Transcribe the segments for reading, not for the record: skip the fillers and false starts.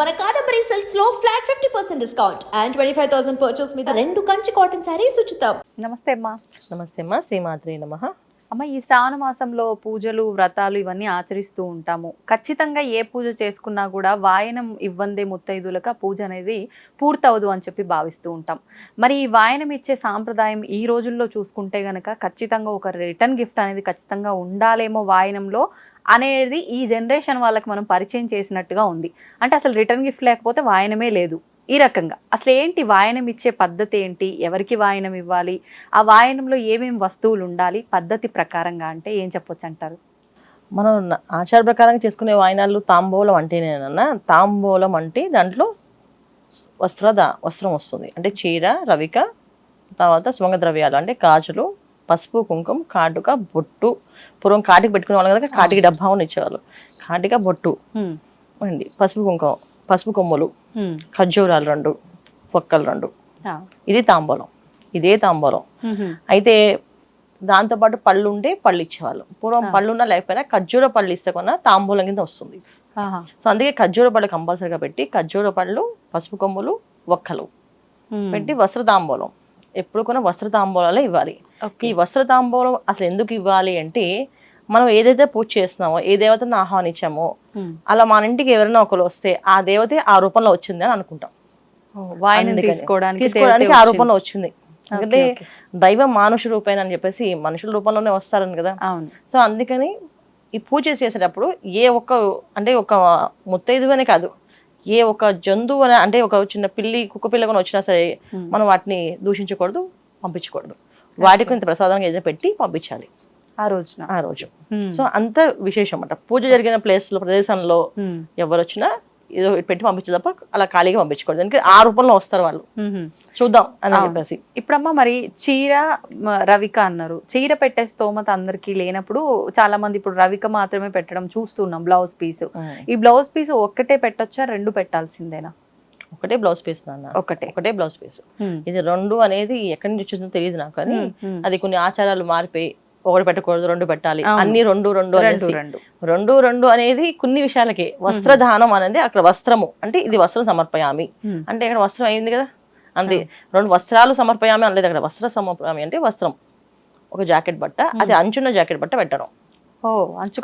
మన కాదంబరి సిల్క్స్ లో flat 50% discount and 25,000 purchase మీద 2 కంచి కాటన్ సారీస్ ఉచితం. నమస్తే అమ్మా. నమస్తే అమ్మా, శ్రీమాత్రే నమః. అమ్మ, ఈ శ్రావణ మాసంలో పూజలు వ్రతాలు ఇవన్నీ ఆచరిస్తూ ఉంటాము. ఖచ్చితంగా ఏ పూజ చేసుకున్నా కూడా వాయనం ఇవ్వందే ముత్తైదులకు ఆ పూజ అనేది పూర్తవదు అని చెప్పి భావిస్తూ ఉంటాం. మరి ఈ వాయనం ఇచ్చే సాంప్రదాయం ఈ రోజుల్లో చూసుకుంటే గనక ఖచ్చితంగా ఒక రిటర్న్ గిఫ్ట్ అనేది ఖచ్చితంగా ఉండాలేమో వాయనంలో అనేది ఈ జనరేషన్ వాళ్ళకి మనం పరిచయం చేసినట్టుగా ఉంది. అంటే అసలు రిటర్న్ గిఫ్ట్ లేకపోతే వాయనమే లేదు. ఈ రకంగా అసలు ఏంటి వాయనం ఇచ్చే పద్ధతి ఏంటి, ఎవరికి వాయనం ఇవ్వాలి, ఆ వాయనంలో ఏమేమి వస్తువులు ఉండాలి పద్ధతి ప్రకారంగా అంటే ఏం చెప్పొచ్చు అంటారు? మనం ఆచార ప్రకారంగా చేసుకునే వాయినాలు తాంబూలం అంటేనేనన్నా, తాంబూలం అంటే దాంట్లో వస్త్రం వస్తుంది. అంటే చీర, రవిక, తర్వాత సుమంగ ద్రవ్యాలు అంటే గాజులు, పసుపు, కుంకుమ, కాటుక, బొట్టు. పూర్వం కాటికి పెట్టుకునే వాళ్ళు కదా, కాటికి డబ్బా అని ఇచ్చేవాళ్ళు. కాటిక, బొట్టు అండి, పసుపు కుంకుమ, పసుపు కొమ్ములు, ఖర్జూరాలు 2, పొక్కలు 2. ఇది తాంబూలం. ఇదే తాంబూలం. అయితే దాంతోపాటు పళ్ళు ఉంటే పళ్ళు ఇచ్చేవాళ్ళు. పూర్వం పళ్ళు ఉన్నా లేకపోయినా ఖర్జూర పళ్ళు ఇస్తే కొన్నా తాంబూలం కింద వస్తుంది. సో అందుకే ఖర్జూర పళ్ళు కంపల్సరీగా పెట్టి, ఖర్జూర పళ్ళు, పసుపు కొమ్ములు, ఒక్కలు పెట్టి వస్త్ర తాంబూలం ఎప్పుడు కొన్నా వస్త్ర తాంబూలాలే ఇవ్వాలి. ఈ వస్త్ర తాంబూలం అసలు ఎందుకు ఇవ్వాలి అంటే, మనం ఏదైతే పూజ చేస్తున్నామో, ఏ దేవతను ఆహ్వానించామో, అలా మన ఇంటికి ఎవరైనా ఒకరు వస్తే ఆ దేవతే ఆ రూపంలో వచ్చింది అని అనుకుంటాం. తీసుకోవడానికి ఆ రూపంలో వచ్చింది. ఎందుకంటే దైవం మానుష రూపేణ అని చెప్పేసి మనుషుల రూపంలోనే వస్తారని కదా. సో అందుకని ఈ పూజ చేసేటప్పుడు ఏ ఒక్క అంటే ఒక ముత్తైదువనే కాదు, ఏ ఒక జంతువు అంటే ఒక చిన్న పిల్లి, కుక్క పిల్ల కూడా వచ్చినా సరే మనం వాటిని దూషించకూడదు, పంపించకూడదు. వాటికి ఇంత ప్రసాదంగా ఏదైనా పెట్టి పంపించాలి ఆ రోజు. సో అంత విశేషం అన్నమాట. పూజ జరిగిన ప్రదేశంలో ఎవరు వచ్చినా ఏదో పెట్టి పంపించే తప్ప అలా ఖాళీగా పంపించకూడదు. ఎందుకంటే ఆ రూపంలో వస్తారు వాళ్ళు, చూద్దాం అని చెప్పేసి. ఇప్పుడమ్మా, మరి చీర, రవిక అన్నారు. చీర పెట్టే స్తోమత అందరికి లేనప్పుడు చాలా మంది ఇప్పుడు రవిక మాత్రమే పెట్టడం చూస్తున్నాం. బ్లౌజ్ పీస్, ఈ బ్లౌజ్ పీస్ ఒక్కటే పెట్టొచ్చా, 2 పెట్టాల్సిందేనా? ఒకటే బ్లౌజ్ పీస్ నాన్న, ఒకటే బ్లౌజ్ పీస్. ఇది 2 అనేది ఎక్కడి నుంచి వచ్చిందో తెలియదు నాకు, కానీ అది కొన్ని ఆచారాలు మారిపోయి ఒకటి పెట్టకూడదు, 2 పెట్టాలి, అన్ని 2 అనేది కొన్ని విషయాలకి. వస్త్రదానం అనేది అక్కడ వస్త్రము అంటే ఇది వస్త్రం సమర్పయామి అంటే ఇక్కడ వస్త్రం అయింది కదా, అంతే. 2 వస్త్రాలు సమర్పయామి అనలేదు అక్కడ. వస్త్ర సమర్పయామి అంటే వస్త్రం, ఒక జాకెట్ బట్ట, అది అంచున్న జాకెట్ బట్ట పెట్టడం.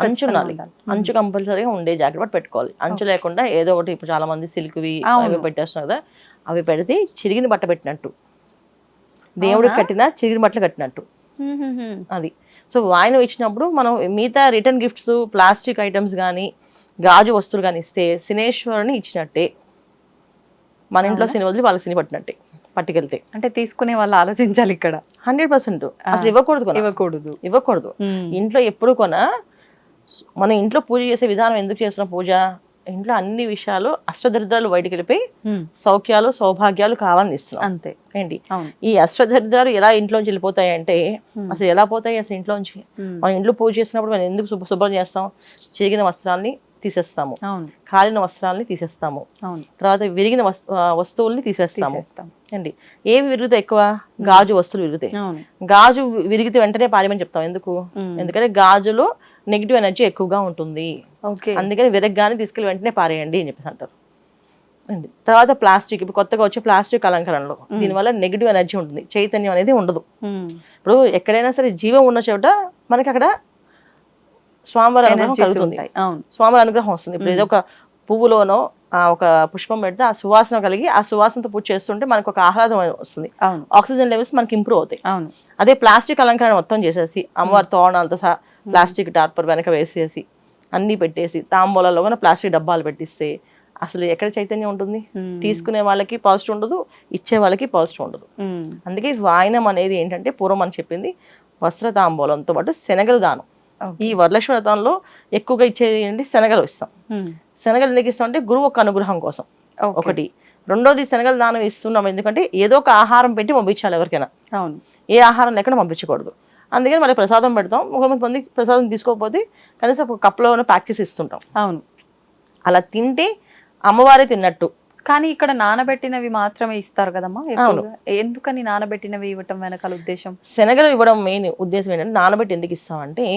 అంచున్నాలి, అంచు కంపల్సరీగా ఉండే జాకెట్ బట్ట పెట్టుకోవాలి. అంచు లేకుండా ఏదో ఒకటి, ఇప్పుడు చాలా మంది సిల్క్వి అవి పెట్టేస్తున్నారు కదా, అవి పెడితే చిరిగిన బట్ట పెట్టినట్టు, దేవుడికి కట్టిన చిరిగిన బట్టలు కట్టినట్టు అది. సో వాయినం ఇచ్చినప్పుడు మనం మిగతా రిటర్న్ గిఫ్ట్స్, ప్లాస్టిక్ ఐటమ్స్ కానీ, గాజు వస్తువులు కానీ ఇస్తే శనేశ్వరుని ఇచ్చినట్టే. మన ఇంట్లో శని వదిలి వాళ్ళకి శని పట్టినట్టే పట్టుకెళ్తే. అంటే తీసుకునే వాళ్ళు ఆలోచించాలి ఇక్కడ. 100% అసలు ఇవ్వకూడదు. ఇంట్లో ఎప్పుడు కొనా మనం ఇంట్లో పూజ చేసే విధానం ఎందుకు చేస్తున్నాం? పూజ ఇంట్లో అన్ని విషయాలు, అష్టదరిద్రాలు బయటికి వెళ్ళిపోయి సౌఖ్యాలు, సౌభాగ్యాలు కావాలని ఇస్తున్నాం, అంతే. ఏంటి ఈ అష్టదరిద్రాలు ఎలా ఇంట్లోంచి వెళ్ళిపోతాయి అంటే, అసలు ఎలా పోతాయి అసలు ఇంట్లోంచి? మనం ఇంట్లో పూజ చేసినప్పుడు మనం ఎందుకు శుభ్రం చేస్తాం? చిరిగిన వస్త్రాల్ని తీసేస్తాము, కాలిన వస్త్రాలని తీసేస్తాము, తర్వాత విరిగిన వస్తువుల్ని తీసేస్తాము. అండి ఏవి విరుగుతాయి ఎక్కువ? గాజు వస్తువులు విరుగుతాయి. గాజు విరిగితే వెంటనే పారేయమని చెప్తాం. ఎందుకు? ఎందుకంటే గాజులో నెగిటివ్ ఎనర్జీ ఎక్కువగా ఉంటుంది, అందుకని విరగ్గానే తీసుకెళ్ళి వెంటనే పారేయండి అని చెప్పేసి అంటారు. అండి తర్వాత ప్లాస్టిక్, ఇప్పుడు కొత్తగా వచ్చే ప్లాస్టిక్ అలంకరణలో దీనివల్ల నెగిటివ్ ఎనర్జీ ఉంటుంది, చైతన్యం అనేది ఉండదు. ఇప్పుడు ఎక్కడైనా సరే జీవం ఉన్న చోట మనకి అక్కడ స్వామివారి అనుగ్రహం కలుగుతుంది, స్వామివారి అనుగ్రహం వస్తుంది. ఇప్పుడు ఏదో ఒక పువ్వులోనో ఒక పుష్పం పెడితే ఆ సువాసన కలిగి ఆ సువాసనతో పూజ చేస్తుంటే మనకు ఒక ఆహ్లాదం వస్తుంది, ఆక్సిజన్ లెవెల్స్ మనకి ఇంప్రూవ్ అవుతాయి. అదే ప్లాస్టిక్ అలంకరణ మొత్తం చేసేసి అమ్మవారి తోరణాలతో సహా ప్లాస్టిక్ టార్పర్ వెనక వేసేసి అన్ని పెట్టేసి తాంబూలాల్లో కూడా ప్లాస్టిక్ డబ్బాలు పెట్టిస్తే అసలు ఎక్కడ చైతన్యం ఉంటుంది? తీసుకునే వాళ్ళకి పాజిటివ్ ఉండదు, ఇచ్చే వాళ్ళకి పాజిటివ్ ఉండదు. అందుకే వాయనం అనేది ఏంటంటే, పూర్వం అని చెప్పింది వస్త్ర తాంబూలంతో పాటు శనగలు దానం. ఈ వరలక్ష్మి వ్రతంలో ఎక్కువగా ఇచ్చేది ఏంటి? శనగలు ఇస్తాం. శనగలు ఎందుకు ఇస్తాం అంటే గురువు ఒక అనుగ్రహం కోసం ఒకటి. రెండోది శనగలు దానం ఇస్తున్నాం ఎందుకంటే ఏదో ఒక ఆహారం పెట్టి పంపించాలి ఎవరికైనా, ఏ ఆహారం లేకుండా పంపించకూడదు. అందుకని మళ్ళీ ప్రసాదం పెడతాం. కొంతమంది ప్రసాదం తీసుకోకపోతే కనీసం ఒక కప్లో ప్యాక్ చేసి ఇస్తుంటాం. అలా తింటే అమ్మవారే తిన్నట్టు. కానీ ఇక్కడ నానబెట్టినవి మాత్రమే ఇస్తారు కదమ్మా, ఎందుకని నానబెట్టినవి ఇవ్వటం వెనకాల ఉద్దేశం? శనగలు ఇవ్వడం మెయిన్ ఉద్దేశం ఏంటంటే, నానబెట్టి ఎందుకు ఇస్తామంటే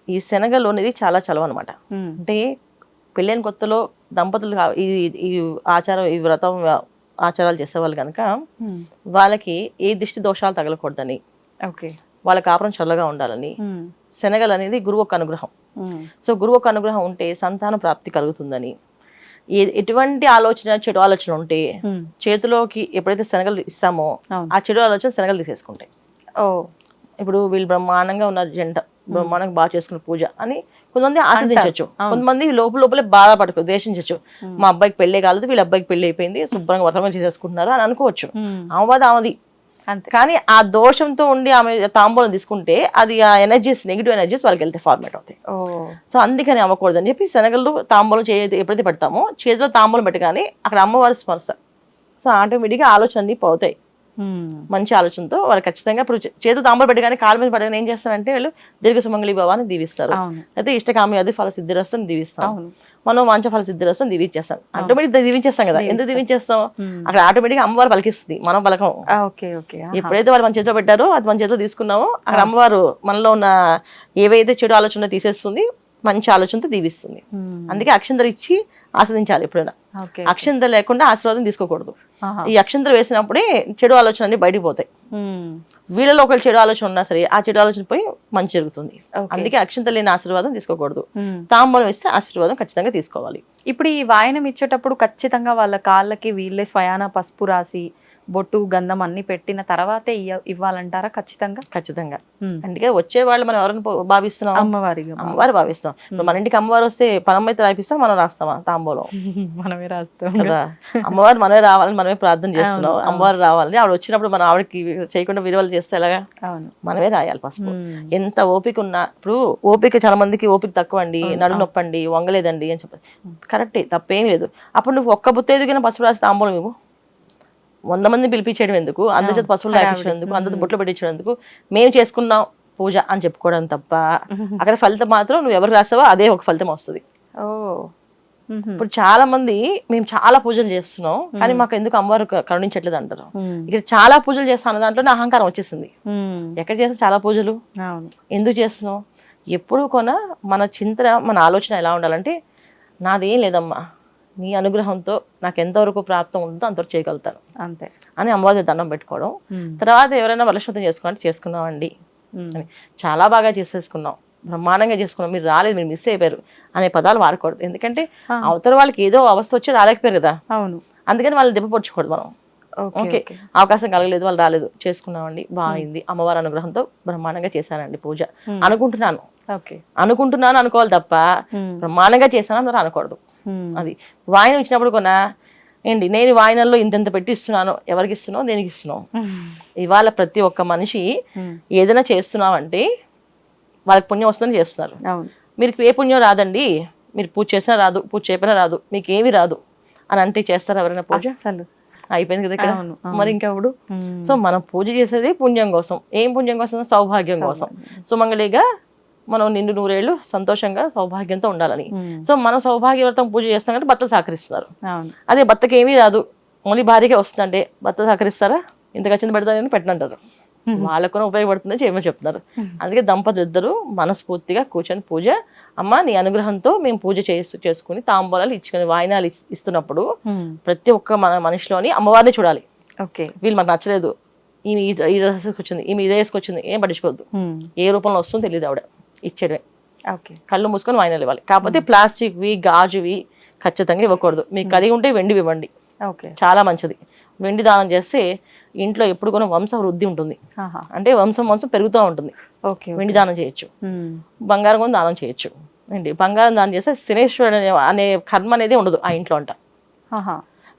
ఈ శనగలు అనేది చాలా చలవ అనమాట. అంటే పెళ్ళైన కొత్తలో దంపతులు ఈ ఈ ఆచారం ఈ వ్రతం ఆచారాలు చేసేవాళ్ళు కనుక వాళ్ళకి ఏ దిష్టి దోషాలు తగలకూడదని, ఓకే, వాళ్ళ కాపురం చల్లగా ఉండాలని, శనగలు అనేది గురువు ఒక అనుగ్రహం. సో గురువు ఒక అనుగ్రహం ఉంటే సంతాన ప్రాప్తి కలుగుతుందని, ఎటువంటి ఆలోచన చెడు ఆలోచన ఉంటే చేతిలోకి ఎప్పుడైతే శనగలు ఇస్తామో ఆ చెడు ఆలోచన శనగలు తీసేసుకుంటాయి. ఇప్పుడు వీళ్ళు బ్రహ్మాండంగా ఉన్న జంట బ్రహ్మాండంగా బాగా చేసుకున్న పూజ అని కొంతమంది ఆస్వాదించవచ్చు, కొంతమంది లోపలే బాధపడకు ద్వేషించవచ్చు. మా అబ్బాయికి పెళ్ళే కాలేదు, వీళ్ళ అబ్బాయికి పెళ్లి అయిపోయింది, శుభ్రంగా వ్రతం చేసేసుకుంటున్నారు అని అనుకోవచ్చు. ఆమెది కానీ ఆ దోషంతో ఉండి ఆమె తాంబూలం తీసుకుంటే అది ఆ ఎనర్జీస్, నెగిటివ్ ఎనర్జీస్ వాళ్ళకి వెళ్తే ఫార్మేట్ అవుతాయి. సో అందుకని అవ్వకూడదని చెప్పి శనగలు తాంబూలం ఎప్పుడైతే పెడతామో చేతిలో తాంబూలం పెట్టగానే అక్కడ అమ్మవారి స్పర్శ, సో ఆటోమేటిక్గా ఆలోచన అన్ని పోతాయి. మంచి ఆలోచనతో వాళ్ళు ఖచ్చితంగా ఇప్పుడు చేతి తాంబూలం పెట్టగానే కాళ్ళ మీద పడగానే ఏం చేస్తారంటే వాళ్ళు దీర్ఘ సుమంగళి భవాన్ని దీవిస్తారు, అయితే ఇష్టకామి అది ఫల సిద్ధిరస్తు దీవిస్తాం, మనం వాంఛ ఫల సిద్ధిరస్తు దీవించేస్తాం. ఆటోమేటిక్ దీవించేస్తాం కదా, ఎందుకు దీవించేస్తాం? అక్కడ ఆటోమేటిక్ అమ్మవారు పలికిస్తుంది, మనం పలకం. ఎప్పుడైతే వాళ్ళు మన చేతిలో పెట్టారో అది మన చేతిలో తీసుకున్నామో అక్కడ అమ్మవారు మనలో ఉన్న ఏవైతే చెడు ఆలోచన తీసేస్తుంది, మంచి ఆలోచనతో దీవిస్తుంది. అందుకే అక్షంతలు ఇచ్చి ఆస్వాదించాలి. ఎప్పుడైనా అక్షంతలు లేకుండా ఆశీర్వాదం తీసుకోకూడదు. ఈ అక్షంతలు వేసినప్పుడే చెడు ఆలోచన అన్ని బయటికి పోతాయి. వీళ్ళలో ఒకళ్ళు చెడు ఆలోచన ఉన్నా సరే ఆ చెడు ఆలోచన పోయి మంచి జరుగుతుంది. అందుకే అక్షంతలు లేని ఆశీర్వాదం తీసుకోకూడదు. తాంబూలం వేస్తే ఆశీర్వాదం ఖచ్చితంగా తీసుకోవాలి. ఇప్పుడు ఈ వాయనం ఇచ్చేటప్పుడు ఖచ్చితంగా వాళ్ళ కాళ్ళకి వీళ్ళే స్వయాన పసుపు రాసి బొట్టు గంధం అన్ని పెట్టిన తర్వాతే ఇవ్వాలంటారా? ఖచ్చితంగా. అందుకే వచ్చే వాళ్ళు మనం ఎవరైనా భావిస్తున్నాం, అమ్మవారు భావిస్తాం. ఇప్పుడు మన ఇంటికి అమ్మవారు వస్తే పనం అయితే రాయిస్తాం, మనం రాస్తామా తాంబూలం? మనమే రాస్తాం కదా. అమ్మవారు మనమే రావాలని మనమే ప్రార్థన చేస్తున్నాం, అమ్మవారు రావాలని. ఆవిడ వచ్చినప్పుడు మనం ఆవిడకి చేయకుండా విలువలు చేస్తే ఎలాగా? మనమే రాయాలి పసుపు. ఎంత ఓపిక ఉన్నా, ఇప్పుడు ఓపిక చాలా మందికి ఓపిక తక్కువ అండి, నడు నొప్పండి, వంగలేదండి అని చెప్పారు, కరెక్టే, తప్పేం లేదు. అప్పుడు నువ్వు ఒక్క బుత్త ఎదుగున పసుపు రాసి తాంబూలం ఇవ్వు. 100 మంది పిలిపించేయడం ఎందుకు, అందరి చేత పసుపులు రాయించడం ఎందుకు, అందరి బొట్లు పెట్టించడం ఎందుకు? మేము చేసుకున్నాం పూజ అని చెప్పుకోవడం తప్ప అక్కడ ఫలితం మాత్రం నువ్వు ఎవరు రాసావో అదే ఒక ఫలితం వస్తుంది. ఇప్పుడు చాలా మంది మేము చాలా పూజలు చేస్తున్నాం కానీ మాకు ఎందుకు అమ్మవారు కరుణించట్లేదు అంటారు. ఇక్కడ చాలా పూజలు చేస్తాను దాంట్లోనే అహంకారం వచ్చేసింది. ఎక్కడ చేస్తాం చాలా పూజలు, ఎందుకు చేస్తున్నాం? ఎప్పుడు మన చింతన, మన ఆలోచన ఎలా ఉండాలంటే నాదేం లేదమ్మా, నీ అనుగ్రహంతో నాకు ఎంతవరకు ప్రాప్తం ఉంటుందో అంతవరకు చేయగలుగుతాను అంతే అని అమ్మవారి దండం పెట్టుకోవడం. తర్వాత ఎవరైనా వరలక్ష్మి చేసుకున్నట్టు చేసుకున్నామండి అని చాలా బాగా చేసేసుకున్నాం, బ్రహ్మాండంగా చేసుకున్నాం, మీరు రాలేదు, మీరు మిస్ అయిపోయారు అనే పదాలు వాడకూడదు. ఎందుకంటే అవతల వాళ్ళకి ఏదో అవస్థ వచ్చి రాలేకపోయారు కదా, అందుకని వాళ్ళని దెబ్బపరచకూడదు మనం. ఓకే, అవకాశం కలగలేదు, వాళ్ళు రాలేదు, చేసుకున్నామండి, బాగుంది, అమ్మవారి అనుగ్రహంతో బ్రహ్మాండంగా చేశానండి పూజ అనుకుంటున్నాను అనుకోవాలి తప్ప బ్రహ్మాండంగా చేశాను అందరూ అనకూడదు. అది వాయనం ఇచ్చినప్పుడు ఏంటి, నేను వాయనంలో ఇంత పెట్టి ఇస్తున్నాను, ఎవరికి ఇస్తున్నావు, దేనికి ఇస్తున్నావు? ఇవాళ ప్రతి ఒక్క మనిషి ఏదైనా చేస్తున్నామంటే వాళ్ళకి పుణ్యం వస్తుందని చేస్తున్నారు. మీరు ఏ పుణ్యం రాదండి, మీరు పూజ చేసినా రాదు, పూజ చేయకపోయినా రాదు, మీకు ఏమి రాదు అని అంటే చేస్తారు ఎవరైనా పూజ? అయిపోయింది కదా ఇక్కడ, మరి ఇంకెప్పుడు? సో మనం పూజ చేసేది పుణ్యం కోసం. ఏం పుణ్యం కోసం? సౌభాగ్యం కోసం. సుమంగళిగా మనం నిండు 100 ఏళ్ళు సంతోషంగా సౌభాగ్యంతో ఉండాలని. సో మనం సౌభాగ్యవ్రతం పూజ చేస్తాం అంటే భర్తలు సహకరిస్తారు. అదే భర్తకి ఏమీ రాదు, ఓన్లీ భార్యకే వస్తుందంటే భర్త సహకరిస్తారా? ఇంత ఖచ్చితంగా పెడతారని పెట్టనంటారు. వాళ్ళకు కూడా ఉపయోగపడుతుందని చేయమని చెప్తున్నారు. అందుకే దంపతులు ఇద్దరు మనస్ఫూర్తిగా కూర్చొని పూజ, అమ్మ నీ అనుగ్రహంతో మేము పూజ చేసుకుని తాంబూలాలు ఇచ్చుకొని వాయినాలు ఇస్తున్నప్పుడు ప్రతి ఒక్క మనిషిలోని అమ్మవారిని చూడాలి. వీళ్ళు మాకు నచ్చలేదు, ఈమె ఈ డ్రెస్ వచ్చింది, ఈమె ఇదే వేసుకొచ్చింది, ఏం పట్టించుకోవద్దు, ఏ రూపంలో వస్తుందో తెలియదు, ఆవిడ ఇచ్చేయడమే. కళ్ళు మూసుకొని వాయినాలు ఇవ్వాలి. కాకపోతే ప్లాస్టిక్వి గాజువి ఖచ్చితంగా ఇవ్వకూడదు. మీకు కలిగి ఉంటే వెండి ఇవ్వండి, చాలా మంచిది. వెండి దానం చేస్తే ఇంట్లో ఎప్పుడు కూడా వంశ వృద్ధి ఉంటుంది, అంటే వంశం పెరుగుతూ ఉంటుంది. వెండి దానం చేయొచ్చు, బంగారం కూడా దానం చేయొచ్చు. అండి బంగారం దానం చేస్తే శనేశ్వరుడు అనే కర్మ అనేది ఉండదు ఆ ఇంట్లో అంట.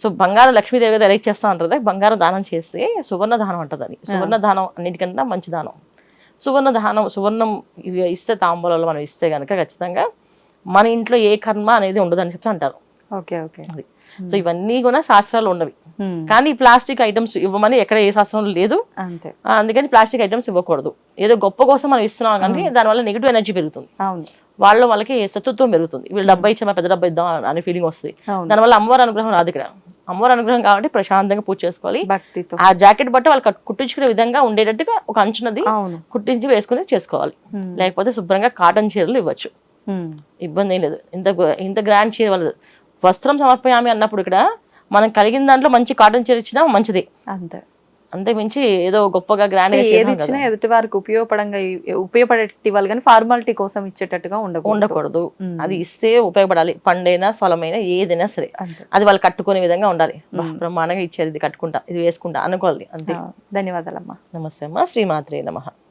సో బంగారం లక్ష్మీదేవి గారు ఎలా ఇచ్చేస్తా అంటారు, బంగారం దానం చేస్తే సువర్ణ దానం అంటది. అది సువర్ణ దానం అన్నిటికన్నా మంచి దానం. సువర్ణం ఇస్తే తాంబూలంలో మనం ఇస్తే కనుక ఖచ్చితంగా మన ఇంట్లో ఏ కర్మ అనేది ఉండదు అని చెప్పి అంటారు. అది సో ఇవన్నీ కూడా శాస్త్రాలు ఉన్నవి. కానీ ప్లాస్టిక్ ఐటమ్స్ ఇవ్వమని ఎక్కడ ఏ శాస్త్రంలో లేదు. అందుకని ప్లాస్టిక్ ఐటమ్స్ ఇవ్వకూడదు. ఏదో గొప్ప కోసం మనం ఇస్తున్నాం కానీ దానివల్ల నెగిటివ్ ఎనర్జీ పెరుగుతుంది, వాళ్ళకి శత్రుత్వం పెరుగుతుంది. వీళ్ళు డబ్బా ఇచ్చామా పెద్ద డబ్బా ఇద్దాం అనే ఫీలింగ్ వస్తుంది. దానివల్ల అమ్మవారి అనుగ్రహం రాదు. ఇక్కడ అమ్మవారి అనుగ్రహం కాబట్టి ప్రశాంతంగా పూజ చేసుకోవాలి. ఆ జాకెట్ బట్టి వాళ్ళు కుట్టించుకునే విధంగా ఉండేటట్టుగా ఒక అంచునది కుట్టించి వేసుకుని చేసుకోవాలి. లేకపోతే శుభ్రంగా కాటన్ చీరలు ఇవ్వచ్చు. ఇబ్బంది ఏం లేదు. ఇంత గ్రాండ్ చీర వాళ్ళది. వస్త్రం సమర్పయామి అన్నప్పుడు ఇక్కడ మనం కలిగిన దాంట్లో మంచి కాటన్ చీర ఇచ్చినా మంచిది, అంతే. అంతే మించి ఏదో గొప్పగా గ్రాండ్ గా ఏది ఇచ్చినా ఎదుటి వారికి ఉపయోగపడేటి వాళ్ళు కానీ ఫార్మాలిటీ కోసం ఇచ్చేటట్టుగా ఉండకూడదు. అది ఇస్తే ఉపయోగపడాలి. పండైనా ఫలమైనా ఏదైనా సరే అది వాళ్ళు కట్టుకునే విధంగా ఉండాలి. బ్రహ్మాండంగా ఇచ్చేది, ఇది కట్టుకుంటా, ఇది వేసుకుంటా అనుకోవాలి, అంతే. ధన్యవాదాలమ్మా. నమస్తే అమ్మా. శ్రీమాత్రే నమః.